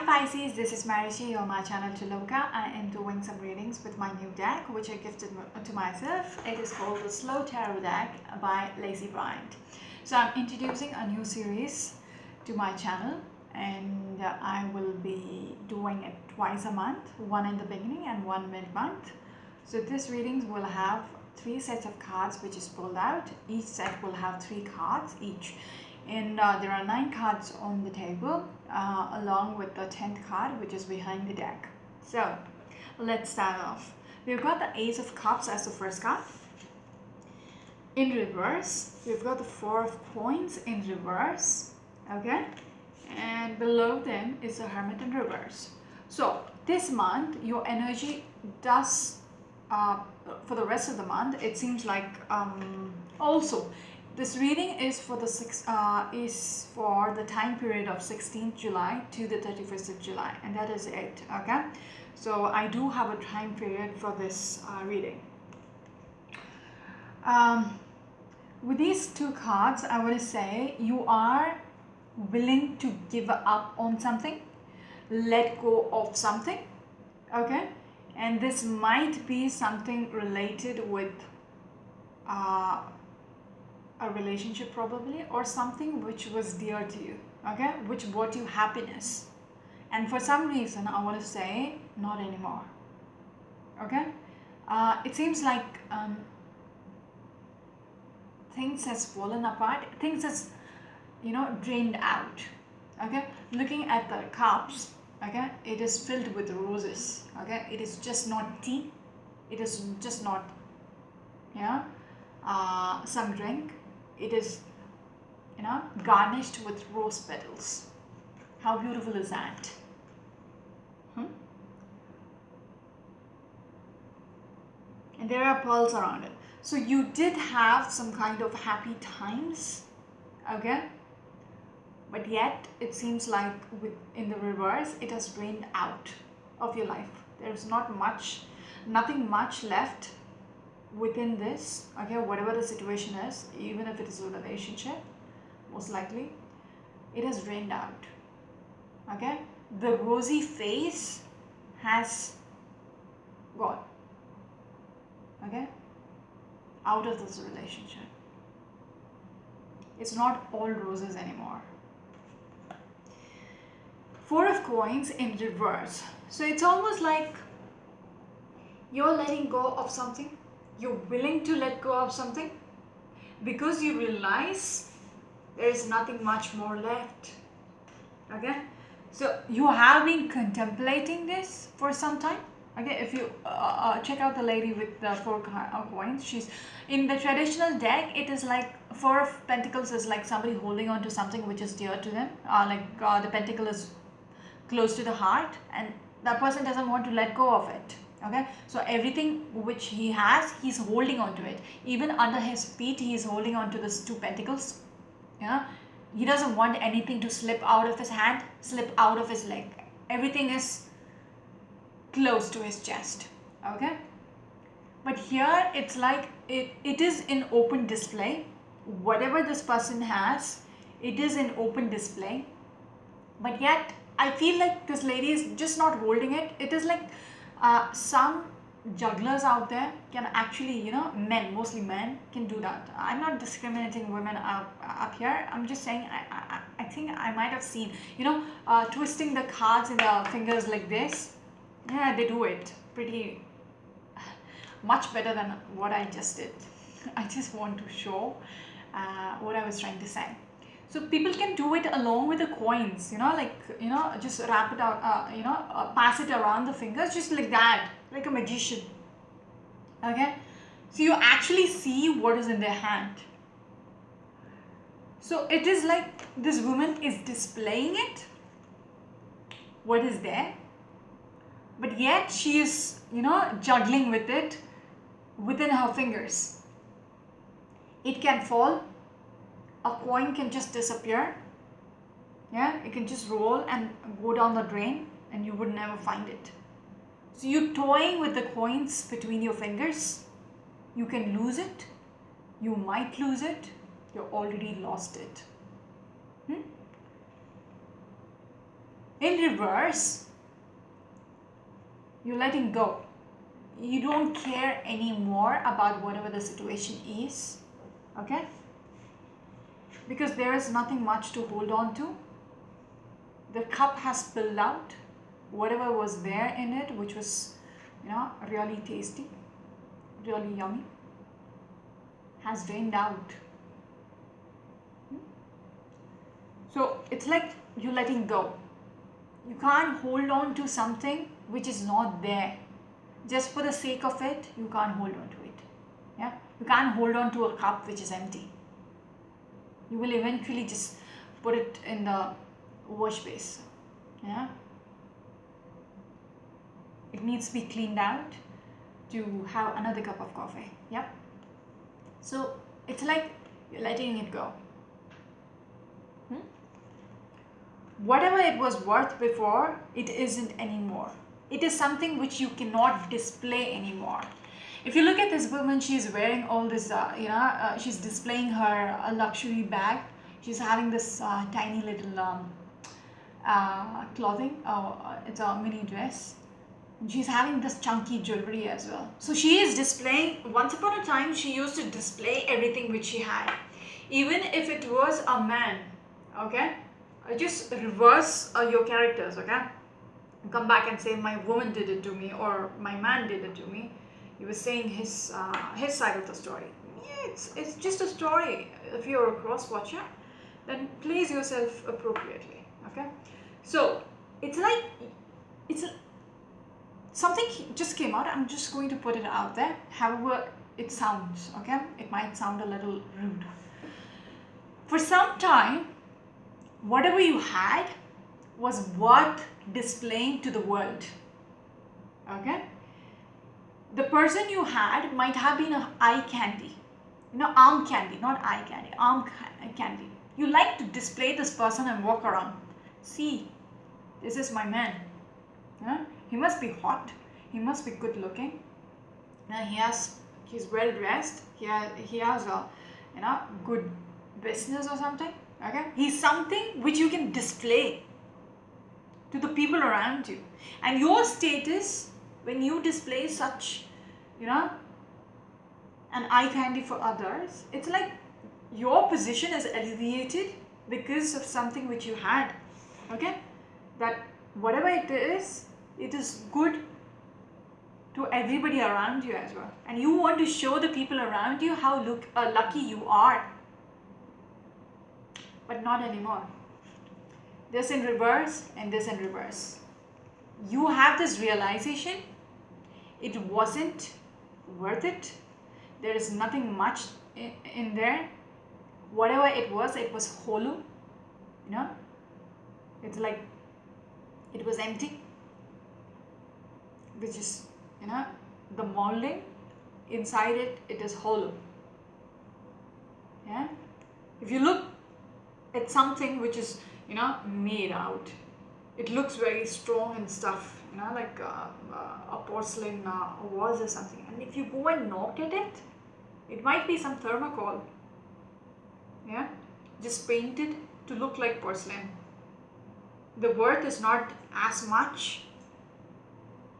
Pisces, this is Marishi on my channel Chiloka. I am doing some readings with my new deck which I gifted to myself. It is called the Slow Tarot deck by Lazy Bryant. So I'm introducing a new series to my channel, and I will be doing it twice a month, one in the beginning and one mid-month. So these readings will have 3 sets of cards which is pulled out. Each set will have 3 cards each. And there are 9 cards on the table along with the 10th card which is behind the deck. So let's start off. We've got the Ace of Cups as the first card. In reverse, we've got the 4 of Coins in reverse. Okay, and below them is the Hermit in reverse. So this month your energy does for the rest of the month, it seems like also this reading is for the time period of 16th July to the 31st of July, and that is it. Okay, so I do have a time period for this reading. With these 2 cards, I want to say you are willing to give up on something, let go of something. Okay, and this might be something related with a relationship probably, or something which was dear to you, okay, which brought you happiness, and for some reason I want to say not anymore. Okay, it seems like things has fallen apart, things has, drained out. Okay, looking at the cups, okay, it is filled with roses. Okay, it is just not tea, it is just not some drink. It is garnished with rose petals. How beautiful is that? And there are pearls around it. So you did have some kind of happy times, okay, but yet it seems like in the reverse it has drained out of your life. There's nothing much left within this. Okay, whatever the situation is, even if it is a relationship, most likely it has drained out. Okay, the rosy face has gone, okay, out of this relationship. It's not all roses anymore. 4 of Coins in reverse. So it's almost like you're letting go of something. You're willing to let go of something because you realize there is nothing much more left. Okay, so you have been contemplating this for some time. Okay, if you check out the lady with the 4 coins, she's in the traditional deck. It is like 4 of Pentacles is like somebody holding on to something which is dear to them, the pentacle is close to the heart and that person doesn't want to let go of it. Okay, so everything which he has, he's holding on to it. Even under his feet, he is holding on to these 2 pentacles. Yeah, he doesn't want anything to slip out of his hand, slip out of his leg. Everything is close to his chest. Okay, but here it's like it is in open display. Whatever this person has, it is in open display, but yet I feel like this lady is just not holding it. It is like some jugglers out there can actually, men, mostly men, can do that. I'm not discriminating women up here. I'm just saying I think I might have seen, twisting the cards in the fingers like this. Yeah, they do it pretty much better than what I just did. I just want to show what I was trying to say. So people can do it along with the coins, just wrap it out, pass it around the fingers just like that, like a magician. Okay, so you actually see what is in their hand. So it is like this woman is displaying it, what is there, but yet she is, juggling with it within her fingers. It can fall. A coin can just disappear. Yeah, it can just roll and go down the drain and you would never find it. So you're toying with the coins between your fingers. You can lose it. You might lose it. You already lost it. In reverse, you're letting go. You don't care anymore about whatever the situation is, okay? Because there is nothing much to hold on to. The cup has spilled out. Whatever was there in it, which was, really tasty, really yummy, has drained out. So it's like you're letting go. You can't hold on to something which is not there. Just for the sake of it, you can't hold on to it. Yeah? You can't hold on to a cup which is empty. You will eventually just put it in the wash base. Yeah? It needs to be cleaned out to have another cup of coffee. Yeah? So it's like you're letting it go. Whatever it was worth before, it isn't anymore. It is something which you cannot display anymore. If you look at this woman, she's wearing all this, she's displaying her luxury bag. She's having this tiny little clothing. It's a mini dress. And she's having this chunky jewelry as well. So she is displaying, once upon a time, she used to display everything which she had. Even if it was a man, okay? Just reverse your characters, okay? Come back and say my woman did it to me or my man did it to me. He was saying his side of the story. Yeah, it's just a story. If you're a cross watcher, then please yourself appropriately, okay? So it's like something just came out. I'm just going to put it out there. However it sounds, okay? It might sound a little rude. For some time, whatever you had was worth displaying to the world, okay? The person you had might have been an eye candy, arm candy, not eye candy, arm candy. You like to display this person and walk around. See, this is my man. He must be hot. He must be good looking. He's well dressed. He has a good business or something. Okay, he's something which you can display to the people around you. And your status, when you display such, an eye candy for others, it's like your position is alleviated because of something which you had. Okay, that whatever it is good to everybody around you as well. And you want to show the people around you how lucky you are. But not anymore. This in reverse and this in reverse. You have this realization, it wasn't worth it. There is nothing much in there. Whatever it was hollow. It's like it was empty. Which is, the molding inside it is hollow. Yeah. If you look at something which is made out, it looks very strong and stuff, like a porcelain vase or something, and if you go and knock at it, it might be some thermocol, just painted to look like porcelain. The worth is not as much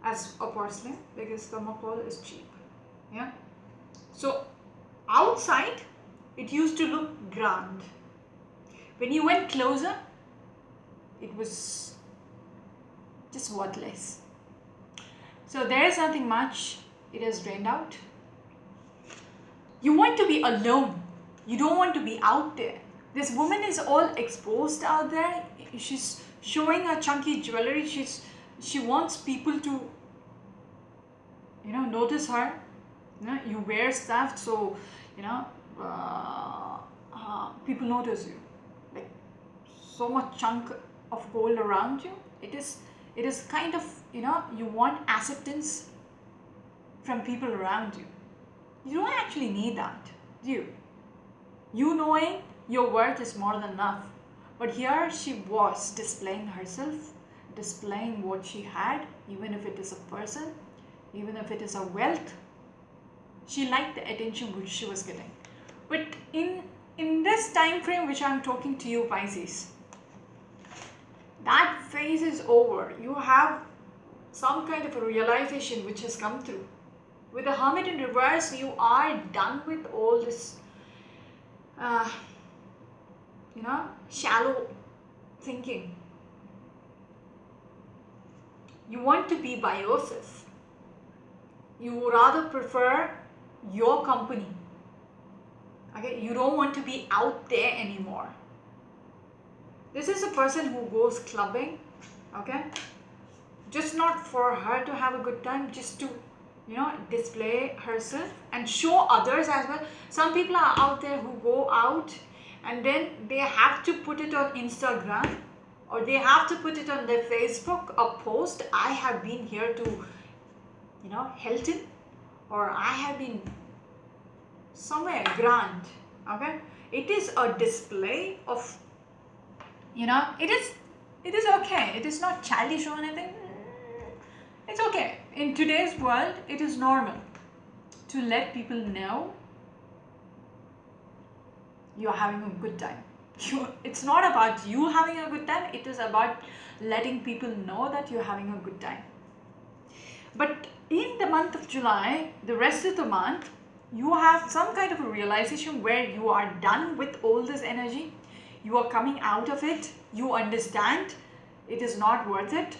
as a porcelain because thermocol is cheap. So outside it used to look grand. When you went closer, it was just worthless. So there is nothing much. It has drained out. You want to be alone. You don't want to be out there. This woman is all exposed out there. She's showing her chunky jewelry. She wants people to, notice her. You wear stuff, so people notice you. Like so much chunk of gold around you. It is kind of, you want acceptance from people around you. You don't actually need that, do you? You knowing your worth is more than enough. But here she was displaying herself, displaying what she had, even if it is a person, even if it is a wealth. She liked the attention which she was getting. But in this time frame which I'm talking to you, Pisces, That phase is over. You have some kind of a realization which has come through. With the Hermit in reverse, you are done with all this, uh, shallow thinking. You want to be by yourself. You rather prefer your company. Okay, you don't want to be out there anymore. This is a person who goes clubbing, okay, just not for her to have a good time, just to display herself and show others as well. Some people are out there who go out and then they have to put it on Instagram, or they have to put it on their Facebook, a post, I have been here to Hilton, or I have been somewhere grand. Okay, it is a display of, it is okay, it is not childish or anything. It's okay. In today's world, it is normal to let people know you're having a good time. It's not about you having a good time, it is about letting people know that you're having a good time. But in the month of July, the rest of the month, you have some kind of a realization where you are done with all this energy. You are coming out of it. You understand it is not worth it.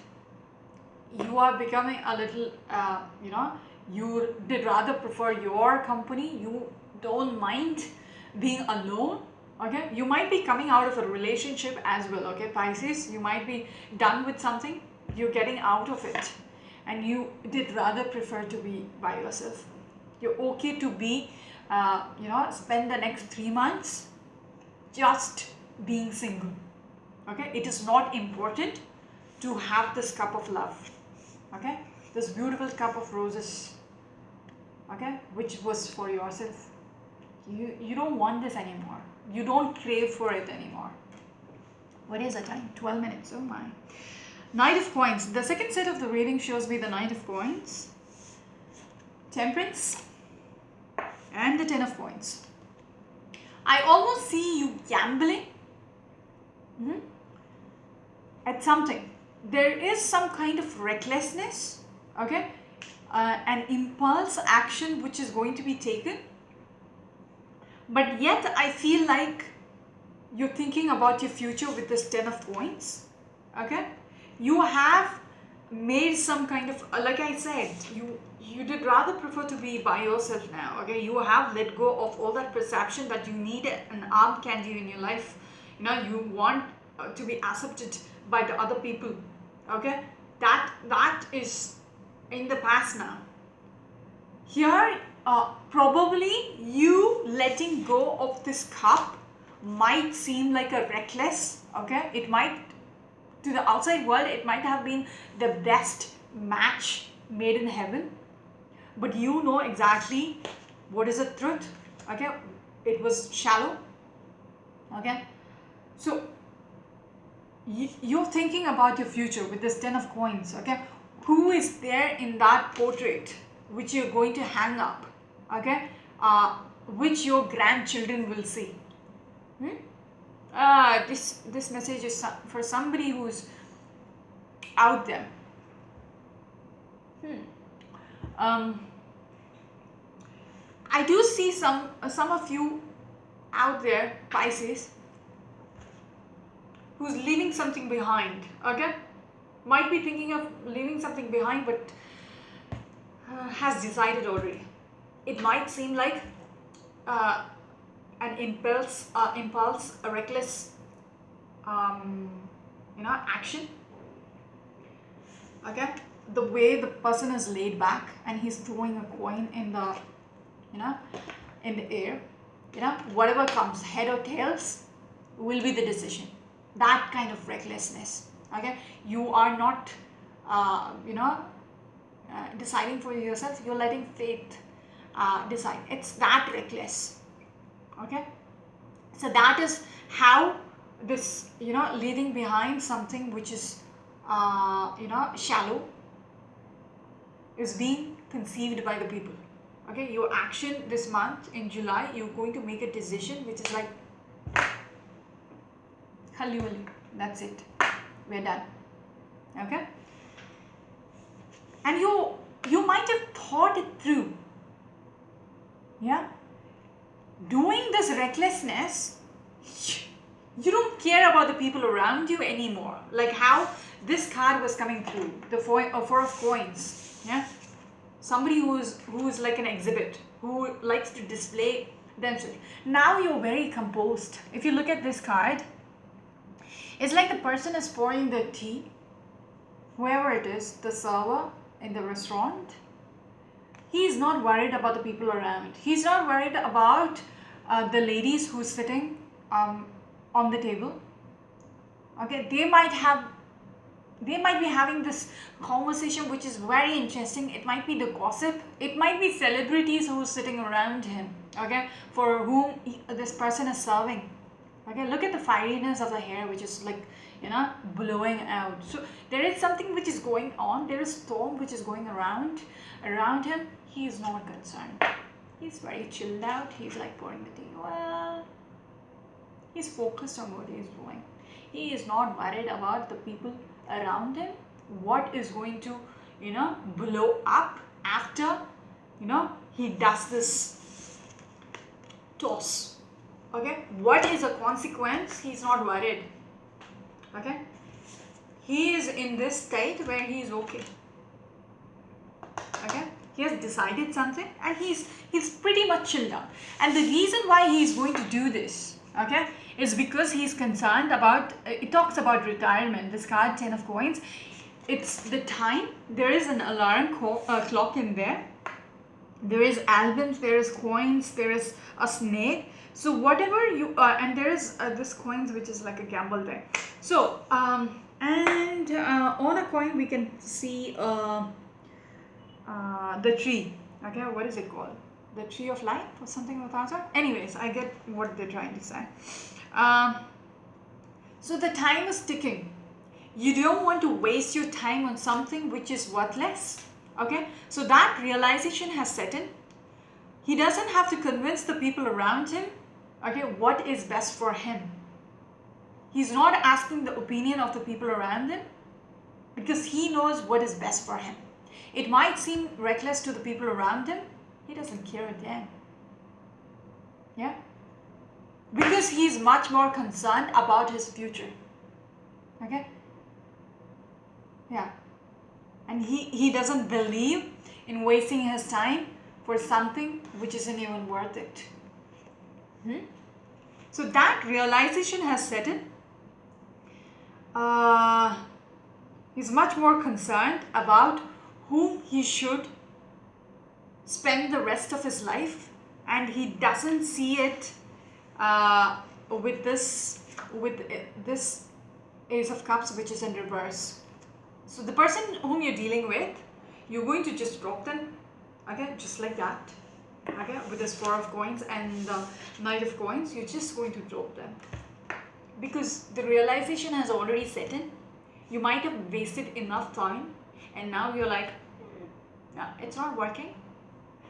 You are becoming a little, you did rather prefer your company. You don't mind being alone. Okay, you might be coming out of a relationship as well. Okay, Pisces, you might be done with something. You're getting out of it, and you did rather prefer to be by yourself. You're okay to be, spend the next 3 months just being single. Okay, it is not important to have this cup of love. Okay, this beautiful cup of roses, okay, which was for yourself. You don't want this anymore. You don't crave for it anymore. What is the time? 12 minutes. Oh my. Knight of Coins. The second set of the reading shows me the Knight of Coins, Temperance, and the Ten of Coins. I almost see you gambling at something. There is some kind of recklessness, okay, an impulse action which is going to be taken, but yet I feel like you're thinking about your future with this Ten of Coins. Okay, you have made some kind of, like I said, you did rather prefer to be by yourself now. Okay, you have let go of all that perception that you need an arm candy in your life. You want to be accepted by the other people. Okay, that is in the past now. Here, probably you letting go of this cup might seem like a reckless. Okay, it might, to the outside world, it might have been the best match made in heaven, but you know exactly what is the truth. Okay, it was shallow. Okay, so you're thinking about your future with this Ten of Coins. Okay, who is there in that portrait which you're going to hang up? Okay, which your grandchildren will see. This message is for somebody who's out there. I do see some of you out there, Pisces, who's leaving something behind. Okay, might be thinking of leaving something behind, but has decided already. It might seem like an impulse, a reckless, action. Okay, the way the person is laid back and he's throwing a coin in the, in the air. Whatever comes, head or tails, will be the decision. That kind of recklessness. Okay, you are not, deciding for yourself. You're letting fate decide. It's that reckless. Okay, so that is how this, leaving behind something which is, shallow, is being conceived by the people. Okay, your action this month in July, you're going to make a decision which is like, that's it. we're done. Okay, and you might have thought it through. Yeah, doing this recklessness, you don't care about the people around you anymore. Like how this card was coming through, the four of coins. Yeah, somebody who's like an exhibit, who likes to display themselves. Now you're very composed. If you look at this card, it's like the person is pouring the tea, whoever it is, the server in the restaurant. He is not worried about the people around. He's not worried about the ladies who's sitting on the table. Okay, they might be having this conversation which is very interesting. It might be the gossip. It might be celebrities who are sitting around him. Okay, for whom this person is serving. Okay, look at the fieriness of the hair, which is like, you know, blowing out. So there is something which is going on. There is storm which is going around him. He is not concerned. He's very chilled out. He's like pouring the tea. Well, he's focused on what he's doing. He is not worried about the people around him. What is going to, you know, blow up after, you know, he does this toss. Okay, what is a consequence? He's not worried. Okay, he is in this state where he is okay. Okay, he has decided something and he's pretty much chilled out. And the reason why he's going to do this, okay, is because he's concerned about, it talks about retirement. This card, 10 of coins, it's the time. There is an alarm clock in there. There is albums, there is coins, there is a snake. So whatever you and there is this coins which is like a gamble there. So and on a coin we can see the tree. Okay, what is it called? The tree of life or something of that sort. Anyways, I get what they're trying to say. So the time is ticking. You don't want to waste your time on something which is worthless. Okay, so that realization has set in. He doesn't have to convince the people around him, okay, what is best for him. He's not asking the opinion of the people around him because he knows what is best for him. It might seem reckless to the people around him. He doesn't care a damn. Yeah, because he's much more concerned about his future. Okay, yeah, and he doesn't believe in wasting his time for something which isn't even worth it. So that realization has set in. He's much more concerned about whom he should spend the rest of his life, and he doesn't see it with this Ace of Cups, which is in reverse. So the person whom you're dealing with, you're going to just drop them, okay, just like that. Okay, with this Four of Coins and the Knight of Coins, you're just going to drop them because the realization has already set in. You might have wasted enough time and now you're like, no, it's not working,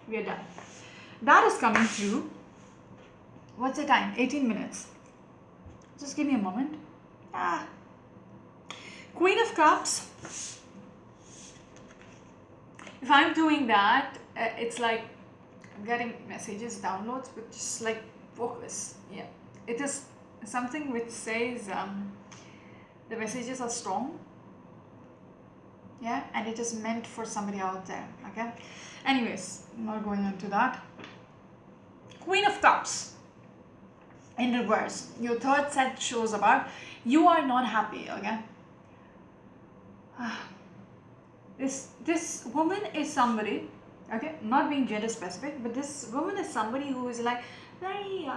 we're done. That is coming through. What's the time? 18 minutes. Just give me a moment. Queen of Cups. If I'm doing that, it's like I'm getting messages, downloads, but just like focus. Yeah, it is something which says the messages are strong. Yeah, and it is meant for somebody out there. Okay, anyways, I'm not going into that. Queen of Cups in reverse. Your third set shows about you are not happy. Okay, this woman is somebody, okay, not being gender specific, but this woman is somebody who is like very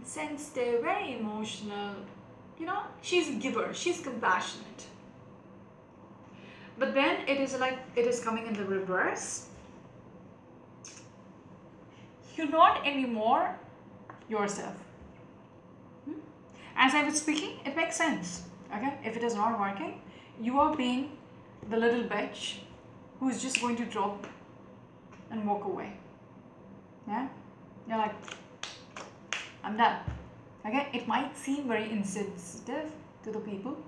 sensitive, very emotional, you know, she's a giver, she's compassionate. But then it is like, it is coming in the reverse. You're not anymore yourself. As I was speaking, it makes sense. Okay, if it is not working, you are being the little bitch who is just going to drop and walk away. Yeah, you're like, I'm done. Okay, it might seem very insensitive to the people,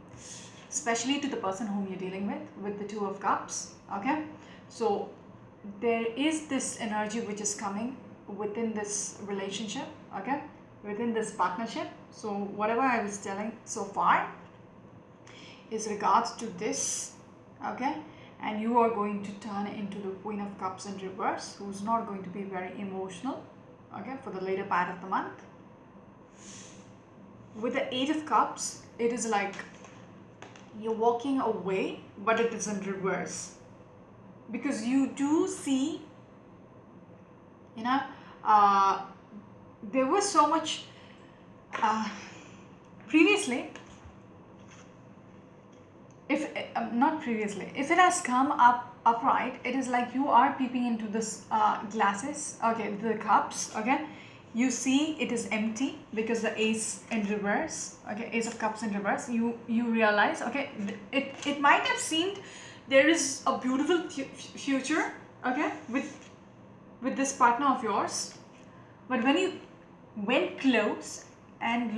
especially to the person whom you're dealing with the Two of Cups. Okay, so there is this energy which is coming within this relationship, okay, within this partnership. So whatever I was telling so far is regards to this, okay, and you are going to turn into the Queen of Cups in reverse, who's not going to be very emotional, okay, for the later part of the month. With the Eight of Cups, it is like you're walking away, but it is in reverse, because you do see, you know, there was so much previously, if not previously, if it has come up upright, it is like you are peeping into this glasses, okay, the cups, okay, you see it is empty because the Ace in reverse, okay, Ace of Cups in reverse, you realize, okay, it might have seemed there is a beautiful future, okay, with this partner of yours, but when you went close and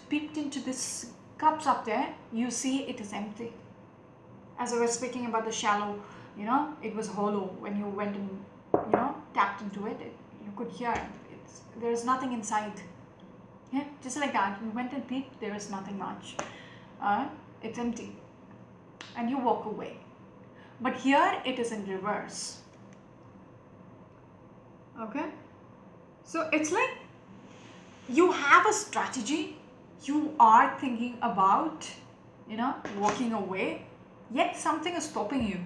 peeped into this cups up there, you see it is empty. As I was speaking about the shallow, you know, it was hollow. When you went and, you know, tapped into it, you could hear there is nothing inside. Yeah, just like that. You went and peeped, there is nothing much. It's empty. And you walk away. But here it is in reverse. Okay? So it's like you have a strategy. You are thinking about, you know, walking away. Yet something is stopping you.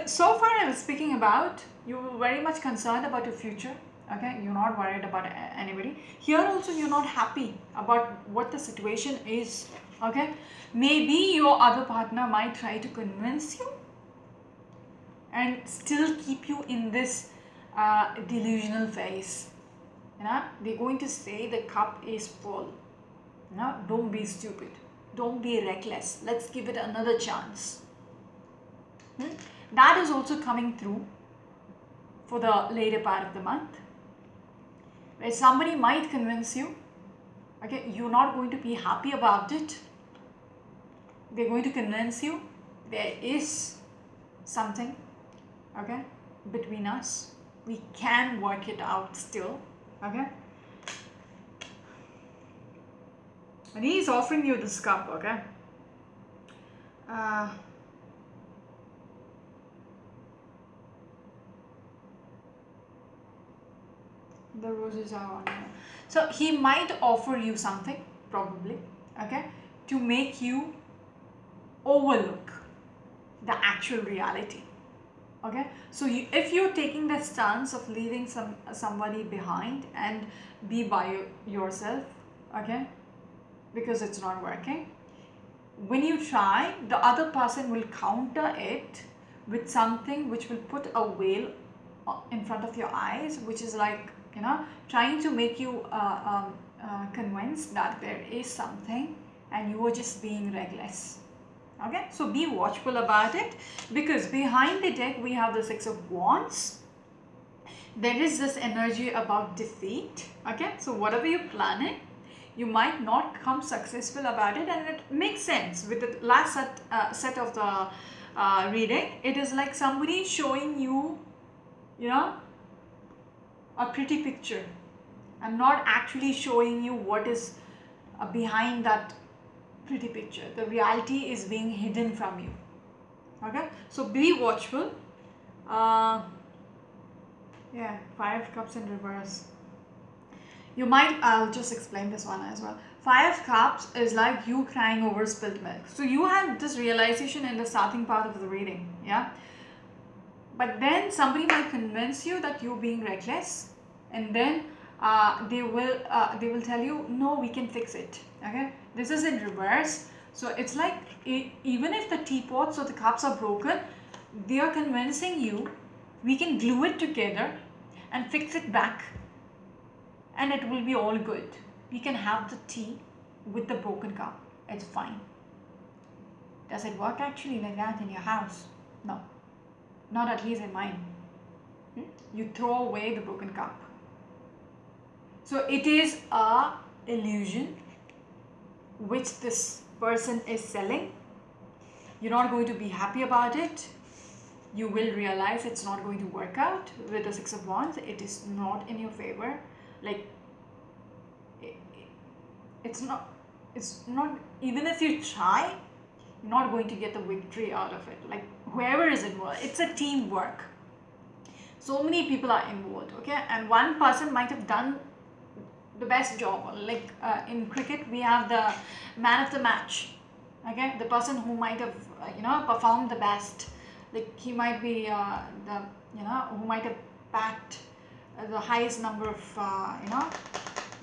So far I was speaking about you were very much concerned about your future. Okay, you're not worried about anybody. Here also you're not happy about what the situation is. Okay, maybe your other partner might try to convince you and still keep you in this delusional phase. You know, they're going to say the cup is full. You know, don't be stupid. Don't be reckless. Let's give it another chance. That is also coming through for the later part of the month, where somebody might convince you, okay, you're not going to be happy about it. They're going to convince you there is something, okay, between us. We can work it out still, okay. And he's offering you this cup, okay. The roses are on here. So he might offer you something, probably, okay, to make you overlook the actual reality. Okay, so if you're taking the stance of leaving somebody behind and be by yourself, okay, because it's not working, when you try, the other person will counter it with something which will put a veil in front of your eyes, which is like, you know, trying to make you convinced that there is something and you are just being reckless. Okay, so be watchful about it, because behind the deck we have the Six of Wands. There is this energy about defeat. Okay, so whatever you're planning, you might not come successful about it, and it makes sense with the last set of the reading. It is like somebody showing you, you know, a pretty picture and not actually showing you what is behind that pretty picture. The reality is being hidden from you. Okay, so be watchful. Yeah, Five of Cups in reverse. You might, I'll just explain this one as well. Five of Cups is like you crying over spilled milk. So you had this realization in the starting part of the reading, yeah, but then somebody might convince you that you're being reckless, and then they will tell you, no, we can fix it. Okay, this is in reverse. So it's like even if the teapots or the cups are broken, they are convincing you we can glue it together and fix it back, and it will be all good. We can have the tea with the broken cup. It's fine. Does it work actually like that in your house? No, not at least in mine. You throw away the broken cup. So it is a illusion. which this person is selling, you're not going to be happy about it. You will realize it's not going to work out with the Six of Wands. It is not in your favor. Like it, it's not even if you try, you're not going to get the victory out of it. Like whoever is involved, it's a teamwork. So many people are involved, okay, and one person might have done the best job. Like in cricket we have the man of the match, okay, the person who might have performed the best. Like he might be the who might have backed the highest number of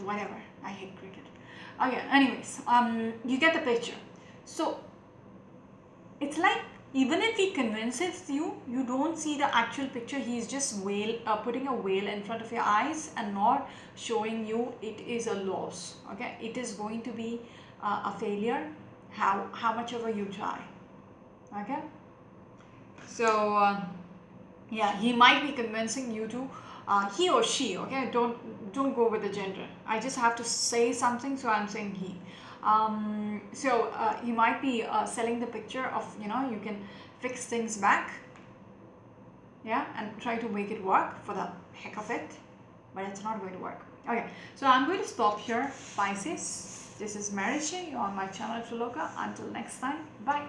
whatever. I hate cricket. Okay, anyways, you get the picture. So it's like, even if he convinces you, you don't see the actual picture. He's just putting a veil in front of your eyes and not showing you it is a loss. Okay, it is going to be a failure. How much ever you try. Okay, so yeah, he might be convincing you to he or she. Okay, don't go with the gender. I just have to say something, so I'm saying he. So he might be selling the picture of you can fix things back, yeah, and try to make it work for the heck of it, but it's not going to work. Okay, so I'm going to stop here, Pisces. This is Marichi on my channel Triloka. Until next time, bye.